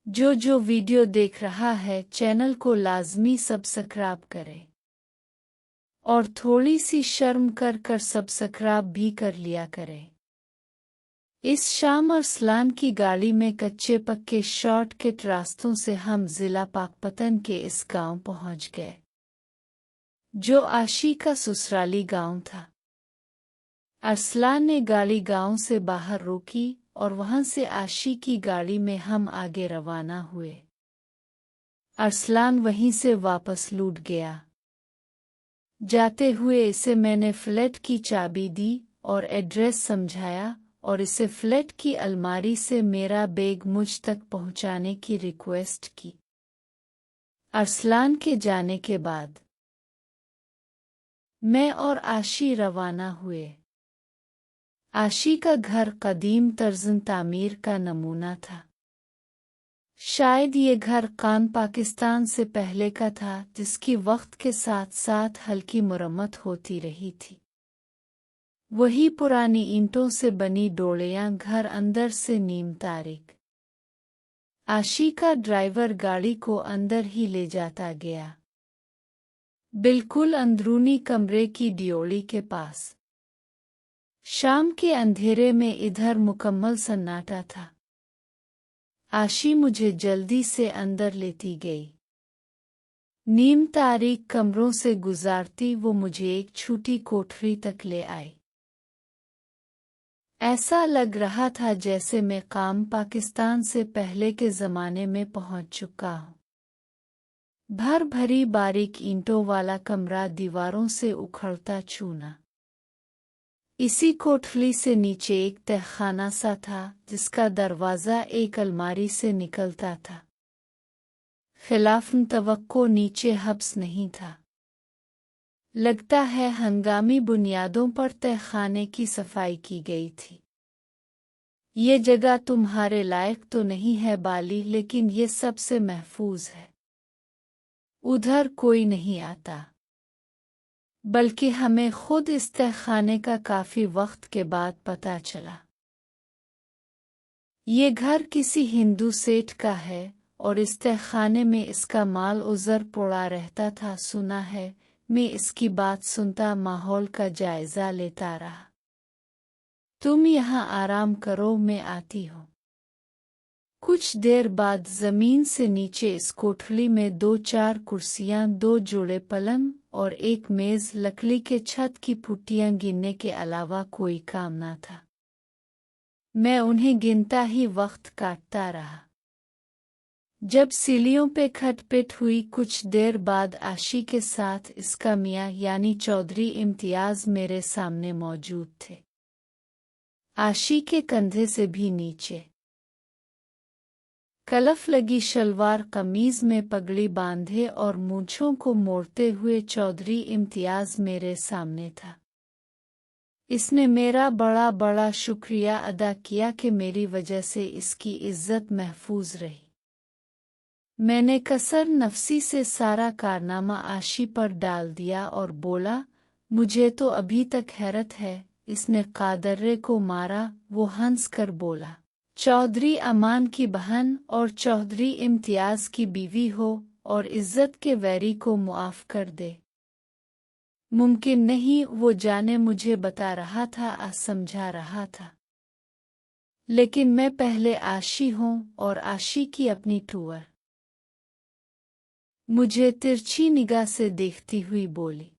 जो वीडियो देख रहा है चैनल को लाजमी सब्सक्राइब करें और थोड़ी सी शर्म कर सब्सक्राइब भी कर लिया करें। इस शाम अरसलान की गाड़ी में कच्चे पक्के शॉर्टकट रास्तों से हम जिला पाकपतन के इस गांव पहुंच गए, जो आशी का ससुराली गांव था। अरसलान ने गाड़ी गांव से बाहर रोकी और वहां से आशी की गाड़ी में हम आगे रवाना हुए। अरसलान वहीं से वापस लौट गया। जाते हुए इसे मैंने फ्लैट की चाबी दी और एड्रेस समझाया और इसे फ्लैट की अलमारी से मेरा बैग मुझ तक पहुंचाने की रिक्वेस्ट की। अरसलान के जाने के बाद मैं और आशी रवाना हुए। आशी का घर कदीम तर्ज़न तामीर का नमूना था। शायद ये घर कान पाकिस्तान से पहले का था, जिसकी वक्त के साथ साथ हल्की मुरम्मत होती रही थी। वही पुरानी ईंटों से बनी डोलियां, घर अंदर से नीम तारीख। आशी का ड्राइवर गाड़ी को अंदर ही ले जाता गया, बिल्कुल अंदरूनी कमरे की डियोली के पास। शाम के अंधेरे में इधर मुकम्मल सन्नाटा था। आशी मुझे जल्दी से अंदर लेती गई। नीम तारीख कमरों से गुजारती वो मुझे एक छोटी कोठरी तक ले आई। ऐसा लग रहा था जैसे मैं काम पाकिस्तान से पहले के ज़माने में पहुंच चुका हूं। भर भरी बारीक ईंटों वाला कमरा, दीवारों से उखड़ता चूना। इसी कोठरी से नीचे एक तहखाना सा था, जिसका दरवाज़ा एक अलमारी से निकलता था। खिलाफ तवक्को नीचे हब्स नहीं था। लगता है हंगामी बुनियादों पर तहखाने की सफाई की गई थी। ये जगह तुम्हारे लायक तो नहीं है बाली, लेकिन ये सबसे महफूज है। उधर कोई नहीं आता। बल्कि हमें खुद इस तहखाने का काफ़ी वक्त के बाद पता चला। ये घर किसी हिंदू सेठ का है और इस तहखाने में इसका माल उज़र पड़ा रहता था। सुना है, मैं इसकी बात सुनता माहौल का जायज़ा लेता रहा। तुम यहाँ आराम करो, मैं आती हूँ। कुछ देर बाद ज़मीन से नीचे इस कोठरी में 2-4 कुर्सियाँ, 2 जोड़े पलंग और एक मेज़, लकड़ी के छत की पुट्टियाँ गिनने के अलावा कोई काम न था। मैं उन्हें गिनता ही वक्त काटता रहा। जब सीढ़ियों पे खटपट हुई, कुछ देर बाद आशी के साथ इसका मियाँ यानी चौधरी इम्तियाज़ मेरे सामने मौजूद थे। आशी के कंधे से भी नीचे कलफ लगी शलवार कमीज में पगड़ी बांधे और मूंछों को मोड़ते हुए चौधरी इम्तियाज़ मेरे सामने था। इसने मेरा बड़ा बड़ा शुक्रिया अदा किया कि मेरी वजह से इसकी इज्जत महफूज रही। मैंने कसर नफसी से सारा कारनामा आशी पर डाल दिया और बोला, मुझे तो अभी तक हैरत है, इसने कादर्रे को मारा। वो हंस कर बोला, चौधरी अमान की बहन और चौधरी इम्तियाज़ की बीवी हो और इज्जत के वैरी को मुआफ़ कर दे। मुमकिन नहीं, वो जाने मुझे बता रहा था, समझा रहा था। लेकिन मैं पहले आशी हूँ और आशी की अपनी टूर। मुझे तिरछी निगाह से देखती हुई बोली,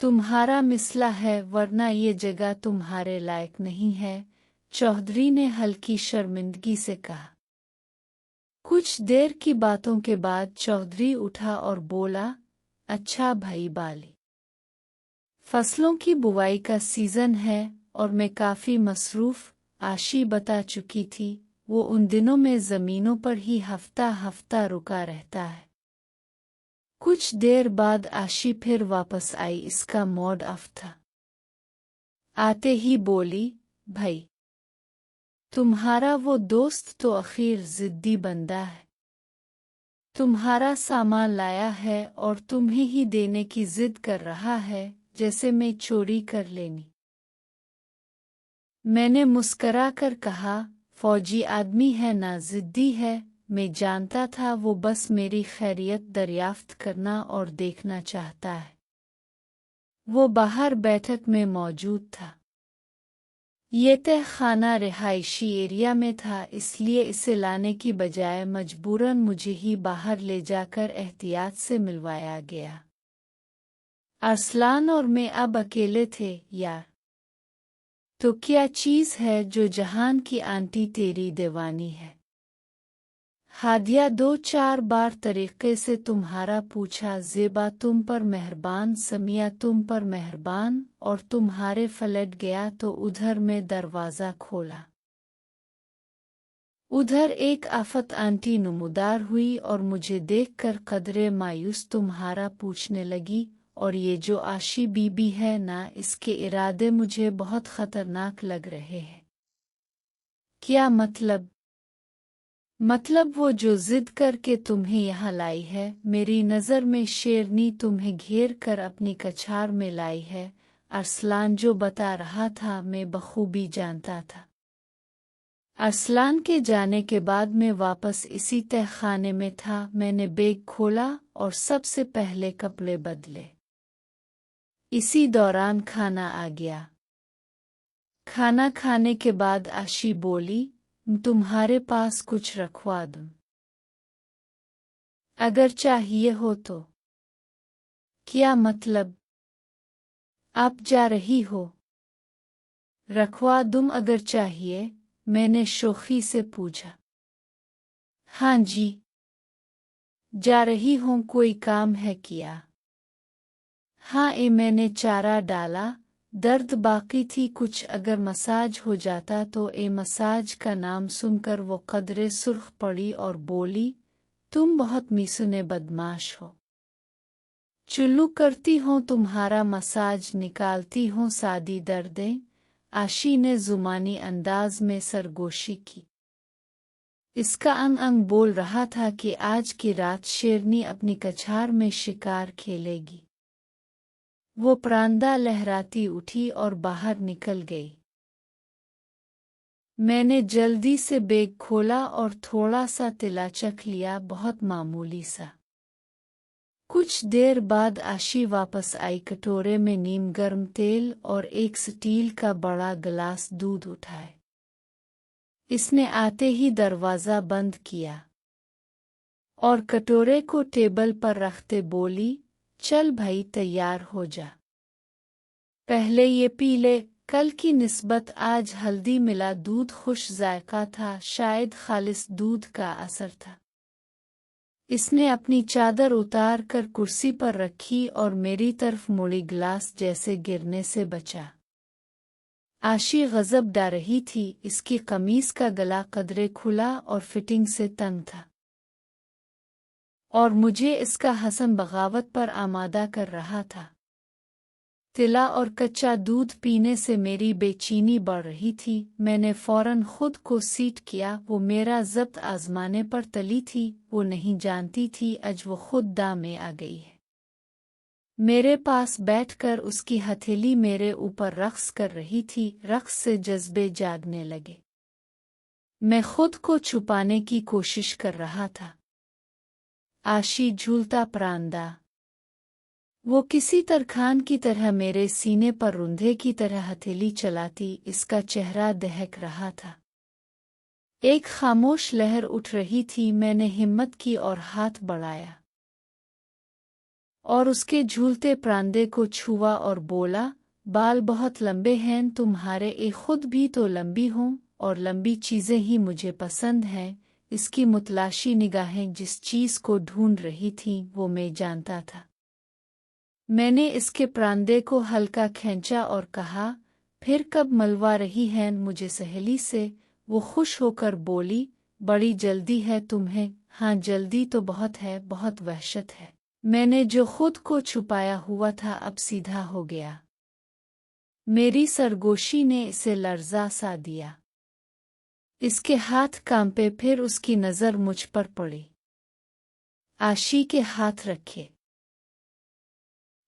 तुम्हारा मिसला है, वरना ये जगह तुम्हारे लायक नहीं है। चौधरी ने हल्की शर्मिंदगी से कहा। कुछ देर की बातों के बाद चौधरी उठा और बोला, अच्छा भाई बाली, फसलों की बुवाई का सीज़न है और मैं काफ़ी मसरूफ़। आशी बता चुकी थी, वो उन दिनों में ज़मीनों पर ही हफ्ता हफ्ता रुका रहता है। कुछ देर बाद आशी फिर वापस आई। इसका मूड ऑफ था। आते ही बोली, भाई, तुम्हारा वो दोस्त तो आखिर ज़िद्दी बंदा है। तुम्हारा सामान लाया है और तुम्हें ही देने की जिद कर रहा है, जैसे मैं चोरी कर लेनी। मैंने मुस्करा कर कहा, फौजी आदमी है ना ज़िद्दी है। मैं जानता था वो बस मेरी खैरियत दरियाफ्त करना और देखना चाहता है। वो बाहर बैठक में मौजूद था। ये तहखाना रिहायशी एरिया में था, इसलिए इसे लाने की बजाय मजबूरन मुझे ही बाहर ले जाकर एहतियात से मिलवाया गया। अरसलान और मैं अब अकेले थे। यार, तो क्या चीज़ है जो जहान की आंटी तेरी दीवानी है? हादिया 2-4 बार तरीके से तुम्हारा पूछा। ज़ेबा तुम पर मेहरबान, समिया तुम पर मेहरबान, और तुम्हारे फ्लैट गया तो उधर में दरवाज़ा खोला। उधर एक आफत आंटी नुमुदार हुई और मुझे देखकर कदरे मायूस तुम्हारा पूछने लगी, और ये जो आशी बीबी है ना, इसके इरादे मुझे बहुत ख़तरनाक लग रहे हैं। क्या मतलब? मतलब वो जो जिद करके तुम्हें यहाँ लाई है। मेरी नज़र में शेरनी तुम्हें घेर कर अपनी कछार में लाई है। अरसलान जो बता रहा था मैं बखूबी जानता था। अरसलान के जाने के बाद मैं वापस इसी तहखाने में था। मैंने बैग खोला और सबसे पहले कपड़े बदले। इसी दौरान खाना आ गया। खाना खाने के बाद आशी बोली, तुम्हारे पास कुछ रखवा दूं? अगर चाहिए हो तो। क्या मतलब? आप जा रही हो? रखवा दूं अगर चाहिए? मैंने शोखी से पूछा। हाँ जी, जा रही हूँ। कोई काम है क्या? हाँ, मैंने चारा डाला। दर्द बाकी थी कुछ। अगर मसाज हो जाता तो। मसाज का नाम सुनकर वो कदरे सुर्ख पड़ी और बोली, तुम बहुत मीसुने बदमाश हो। चुल्लू करती हूँ तुम्हारा मसाज, निकालती हूँ सादी दर्दें। आशी ने जुमानी अंदाज में सरगोशी की। इसका अंग अंग बोल रहा था कि आज की रात शेरनी अपनी कछार में शिकार खेलेगी। वो परांदा लहराती उठी और बाहर निकल गई। मैंने जल्दी से बैग खोला और थोड़ा सा तिला चख लिया, बहुत मामूली सा। कुछ देर बाद आशी वापस आई, कटोरे में नीम गर्म तेल और एक स्टील का बड़ा गिलास दूध उठाए। इसने आते ही दरवाज़ा बंद किया और कटोरे को टेबल पर रखते बोली, चल भाई तैयार हो जा। पहले ये पी ले। कल की निस्बत आज हल्दी मिला दूध खुश जायका था, शायद खालिस दूध का असर था। इसने अपनी चादर उतार कर कुर्सी पर रखी और मेरी तरफ मुड़ी, गिलास जैसे गिरने से बचा। आशी गज़ब डा रही थी। इसकी कमीज का गला कदरे खुला और फिटिंग से तंग था, और मुझे इसका हसन बगावत पर आमादा कर रहा था। तिला और कच्चा दूध पीने से मेरी बेचैनी बढ़ रही थी। मैंने फौरन खुद को सीट किया। वो मेरा ज़ब्त आजमाने पर तली थी। वो नहीं जानती थी आज वो खुद दाम में आ गई है। मेरे पास बैठकर उसकी हथेली मेरे ऊपर रक्स कर रही थी। रक्स से जज्बे जागने लगे। मैं खुद को छुपाने की कोशिश कर रहा था। आशी झूलता परांदा। वो किसी तरखान की तरह मेरे सीने पर रुंधे की तरह हथेली चलाती। इसका चेहरा दहक रहा था। एक खामोश लहर उठ रही थी। मैंने हिम्मत की और हाथ बढ़ाया और उसके झूलते परांदे को छुआ और बोला, बाल बहुत लंबे हैं तुम्हारे। खुद भी तो लंबी हूँ, और लंबी चीज़ें ही मुझे पसंद हैं। इसकी मुतलाशी निगाहें जिस चीज़ को ढूंढ रही थीं वो मैं जानता था। मैंने इसके परांदे को हल्का खींचा और कहा, फिर कब मलवा रही हैं मुझे सहेली से? वो खुश होकर बोली, बड़ी जल्दी है तुम्हें? हाँ, जल्दी तो बहुत है, बहुत वहशत है। मैंने जो खुद को छुपाया हुआ था अब सीधा हो गया। मेरी सरगोशी ने इसे लर्जा सा दिया। इसके हाथ कांपे। फिर उसकी नज़र मुझ पर पड़ी। आशी के हाथ रखे।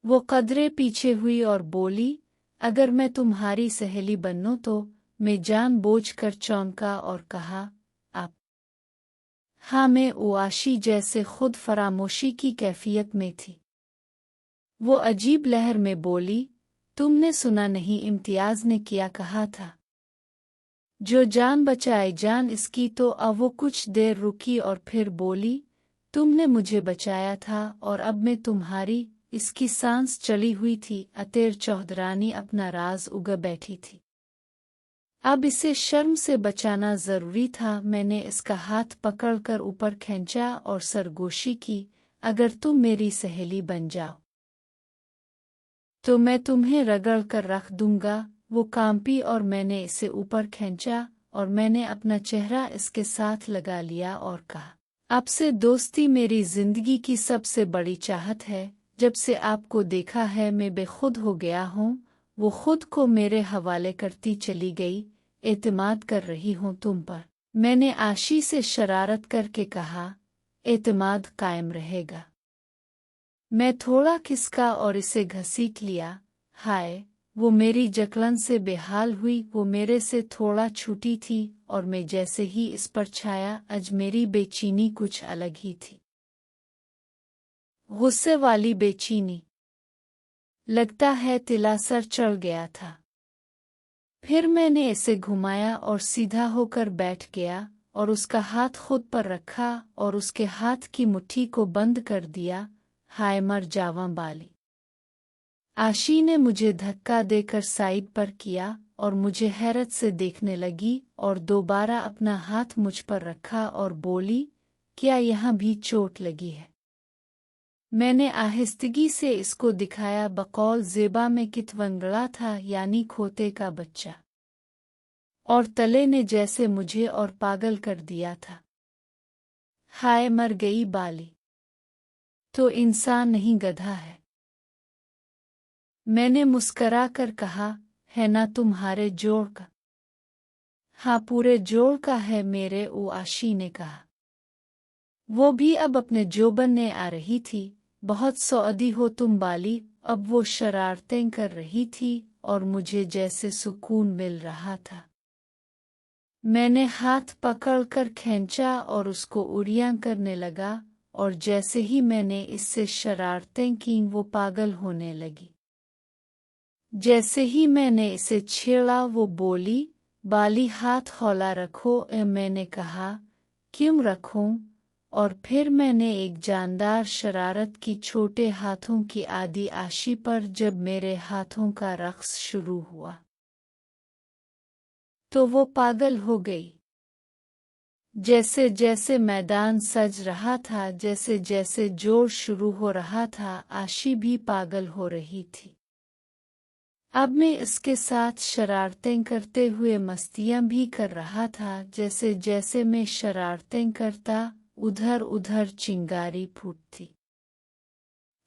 वो कदरे पीछे हुई और बोली, अगर मैं तुम्हारी सहेली बनूं तो मैं जानबूझकर चौंका और कहा, आप? हाँ, मैं उआशी जैसे खुद फरामोशी की कैफियत में थी। वो अजीब लहर में बोली, तुमने सुना नहीं इम्तियाज ने क्या कहा था? जो जान बचाए जान इसकी। तो अब वो कुछ देर रुकी और फिर बोली, तुमने मुझे बचाया था और अब मैं तुम्हारी। इसकी सांस चली हुई थी। अतेर चौधरानी अपना राज उगा बैठी थी। अब इसे शर्म से बचाना जरूरी था। मैंने इसका हाथ पकड़कर ऊपर खींचा और सरगोशी की, अगर तुम मेरी सहेली बन जाओ तो मैं तुम्हें रगड़ कर रख दूंगा। वो कांपी और मैंने इसे ऊपर खींचा और मैंने अपना चेहरा इसके साथ लगा लिया और कहा, अब से दोस्ती मेरी जिंदगी की सबसे बड़ी चाहत है। जब से आपको देखा है मैं बेखुद हो गया हूँ। वो खुद को मेरे हवाले करती चली गई। एतमाद कर रही हूँ तुम पर। मैंने आशी से शरारत करके कहा, एतमाद कायम रहेगा। मैं थोड़ा खिसका और इसे घसीट लिया। हाय, वो मेरी जकड़न से बेहाल हुई। वो मेरे से थोड़ा छूटी थी और मैं जैसे ही इस पर छाया, आज मेरी बेचैनी कुछ अलग ही थी। गुस्से वाली बेचैनी। लगता है तिलासर चढ़ गया था। फिर मैंने इसे घुमाया और सीधा होकर बैठ गया और उसका हाथ खुद पर रखा और उसके हाथ की मुट्ठी को बंद कर दिया। हाय मर जावां बाली। आशी ने मुझे धक्का देकर साइड पर किया और मुझे हैरत से देखने लगी और दोबारा अपना हाथ मुझ पर रखा और बोली, क्या यहाँ भी चोट लगी है? मैंने आहिस्तगी से इसको दिखाया। बकौल ज़ेबा में कितवंगड़ा था, यानी खोते का बच्चा। और तले ने जैसे मुझे और पागल कर दिया था। हाय मर गई बाली। तो इंसान नहीं गधा है। मैंने मुस्करा कर कहा, है ना तुम्हारे जोड़ का? हाँ, पूरे जोड़ का है मेरे। उआशी ने कहा। वो भी अब अपने जोबन आ रही थी। बहुत सौदी हो तुम बाली। अब वो शरारतें कर रही थी और मुझे जैसे सुकून मिल रहा था। मैंने हाथ पकड़कर खींचा और उसको उड़ियां करने लगा और जैसे ही मैंने इससे शरारतें की वो पागल होने लगी। जैसे ही मैंने इसे छेड़ा वो बोली, बाली हाथ हौला रखो। मैंने कहा, क्यों रखूं? और फिर मैंने एक जानदार शरारत की छोटे हाथों की आदि आशी पर। जब मेरे हाथों का रक्स शुरू हुआ तो वो पागल हो गई। जैसे जैसे मैदान सज रहा था, जैसे जैसे जोर शुरू हो रहा था, आशी भी पागल हो रही थी। अब मैं इसके साथ शरारतें करते हुए मस्तियां भी कर रहा था। जैसे जैसे मैं शरारतें करता, उधर उधर चिंगारी फूटती।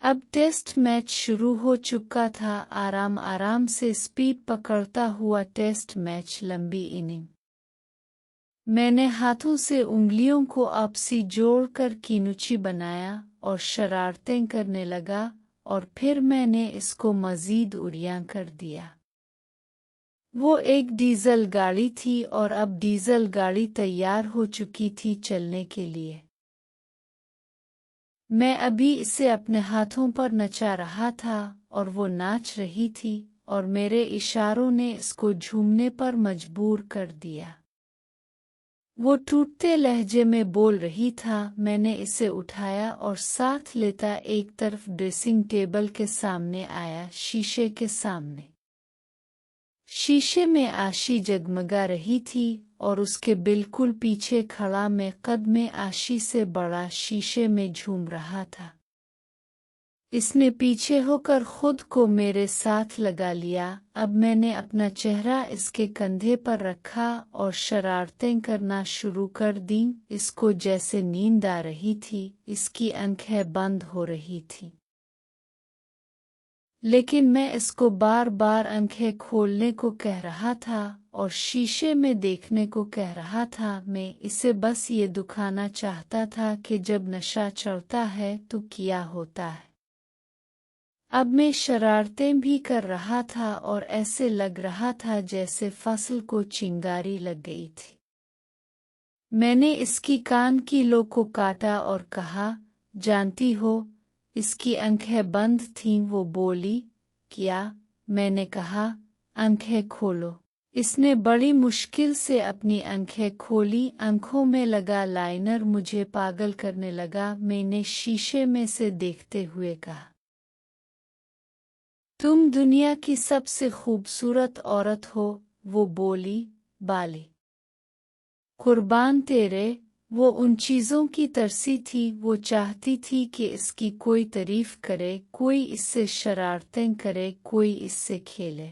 अब टेस्ट मैच शुरू हो चुका था। आराम आराम से स्पीड पकड़ता हुआ टेस्ट मैच, लंबी इनिंग। मैंने हाथों से उंगलियों को आपसी जोड़कर कीनुची बनाया और शरारतें करने लगा और फिर मैंने इसको मज़ीद उड़ियां कर दिया। वो एक डीजल गाड़ी थी और अब डीजल गाड़ी तैयार हो चुकी थी चलने के लिए। मैं अभी इसे अपने हाथों पर नचा रहा था और वो नाच रही थी और मेरे इशारों ने इसको झूमने पर मजबूर कर दिया। वो टूटते लहजे में बोल रही था। मैंने इसे उठाया और साथ लेता एक तरफ ड्रेसिंग टेबल के सामने आया, शीशे के सामने। शीशे में आशी जगमगा रही थी और उसके बिल्कुल पीछे खड़ा मैं कद में आशी से बड़ा शीशे में झूम रहा था। इसने पीछे होकर खुद को मेरे साथ लगा लिया। अब मैंने अपना चेहरा इसके कंधे पर रखा और शरारतें करना शुरू कर दी। इसको जैसे नींद आ रही थी, इसकी आंखें बंद हो रही थीं। लेकिन मैं इसको बार बार आंखें खोलने को कह रहा था और शीशे में देखने को कह रहा था। मैं इसे बस ये दिखाना चाहता था कि जब नशा चढ़ता है तो क्या होता है। अब मैं शरारतें भी कर रहा था और ऐसे लग रहा था जैसे फसल को चिंगारी लग गई थी। मैंने इसकी कान की लो को काटा और कहा, जानती हो, इसकी आंखें बंद थीं। वो बोली, क्या? मैंने कहा, आंखें खोलो। इसने बड़ी मुश्किल से अपनी आंखें खोली। आंखों में लगा लाइनर मुझे पागल करने लगा। मैंने शीशे में से देखते हुए कहा, तुम दुनिया की सबसे खूबसूरत औरत हो। वो बोली, बाली, कुर्बान तेरे। वो उन चीज़ों की तरसी थी। वो चाहती थी कि इसकी कोई तारीफ करे, कोई इससे शरारतें करे, कोई इससे खेले।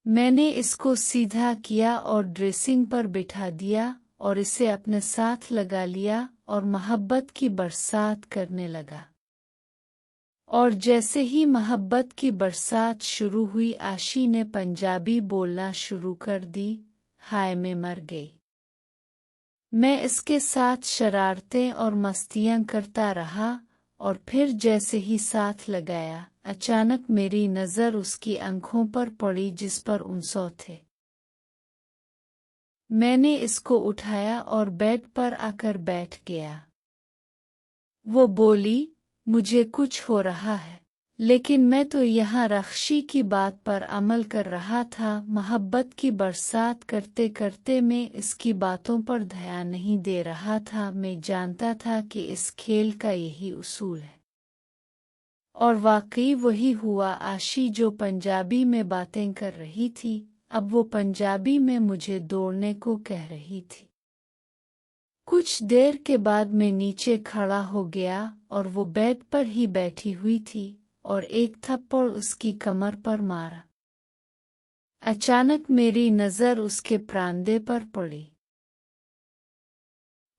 मैंने इसको सीधा किया और ड्रेसिंग पर बिठा दिया और इसे अपने साथ लगा लिया और मोहब्बत की बरसात करने लगा। और जैसे ही मोहब्बत की बरसात शुरू हुई, आशी ने पंजाबी बोलना शुरू कर दी। हाय, मैं मर गई। मैं इसके साथ शरारतें और मस्तियां करता रहा और फिर जैसे ही साथ लगाया, अचानक मेरी नज़र उसकी आंखों पर पड़ी जिस पर उनसौ थे। मैंने इसको उठाया और बेड पर आकर बैठ गया। वो बोली, मुझे कुछ हो रहा है, लेकिन मैं तो यहाँ रख्शी की बात पर अमल कर रहा था। मोहब्बत की बरसात करते करते मैं इसकी बातों पर ध्यान नहीं दे रहा था। मैं जानता था कि इस खेल का यही उसूल है। और वाकई वही हुआ। आशी जो पंजाबी में बातें कर रही थी, अब वो पंजाबी में मुझे दौड़ने को कह रही थी। कुछ देर के बाद मैं नीचे खड़ा हो गया और वो बेड पर ही बैठी हुई थी और एक थप्पड़ उसकी कमर पर मारा। अचानक मेरी नज़र उसके प्रांदे पर पड़ी।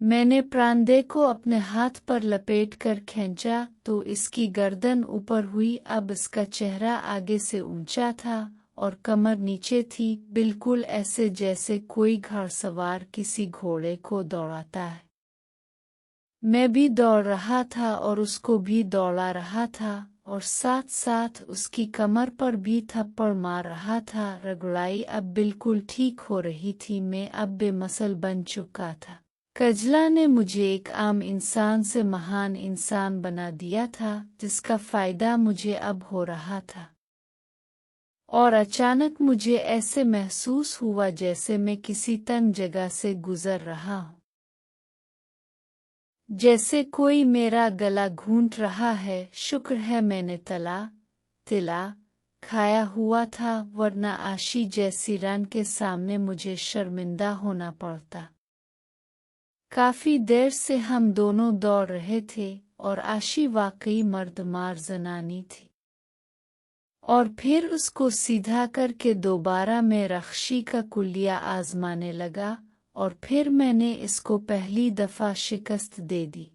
मैंने प्रांदे को अपने हाथ पर लपेटकर खींचा तो इसकी गर्दन ऊपर हुई। अब इसका चेहरा आगे से ऊंचा था और कमर नीचे थी, बिल्कुल ऐसे जैसे कोई घुड़सवार किसी घोड़े को दौड़ाता है। मैं भी दौड़ रहा था और उसको भी दौड़ा रहा था और साथ साथ उसकी कमर पर भी थप्पड़ मार रहा था। रगड़ाई अब बिल्कुल ठीक हो रही थी। मैं अब बेमसल बन चुका था। कजला ने मुझे एक आम इंसान से महान इंसान बना दिया था, जिसका फायदा मुझे अब हो रहा था। और अचानक मुझे ऐसे महसूस हुआ जैसे मैं किसी तंग जगह से गुजर रहा हूँ, जैसे कोई मेरा गला घूंट रहा है। शुक्र है मैंने तिला खाया हुआ था, वरना आशी जैसी रान के सामने मुझे शर्मिंदा होना पड़ता। काफी देर से हम दोनों दौड़ रहे थे और आशी वाकई मर्दमार जनानी थी। और फिर उसको सीधा करके दोबारा मैं रख्शी का कुलिया आजमाने लगा और फिर मैंने इसको पहली दफा शिकस्त दे दी।